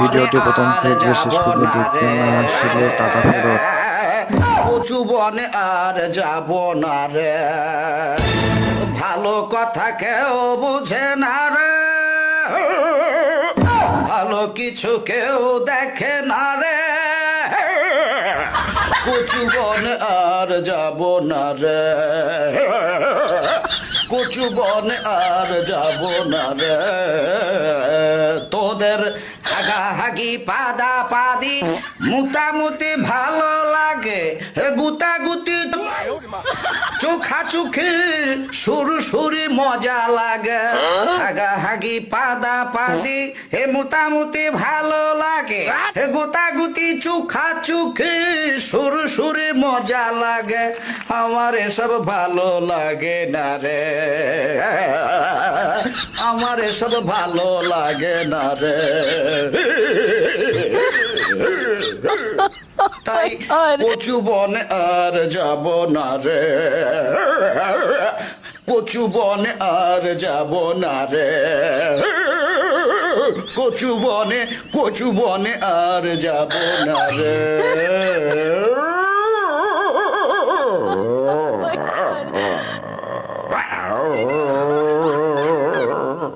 ভিডিওটি প্রথম থেকে শেষ পর্যন্ত দেখুন, আসলে টাকা ফেরত। কচু বনে আর যাব না রে, ভালো কথা কেউ বুঝে না রে, ভালো কিছু কেউ দেখে না রে, কচু বনে আর যাব না রে, কচু বনে আর যাব না রে, তোদের হাগাহাগি পাদা পাদি মুতামুতি ভালো লাগে, গুতাগুতি চোখাচোখি সুরসুরি মজা লাগে, হাগাহাগি পাদা পাদি হে মুতামুতি ভালো লাগে, গুতাগুতি চোখাচোখি সুরসুরি মজা লাগে, আমার এসব ভালো লাগে না রে, আমার এসব ভালো লাগে না রে, তাই কচু বনে আর যাব না রে, কচু বনে আর যাব না রে, কচু বনে আর যাব না রে।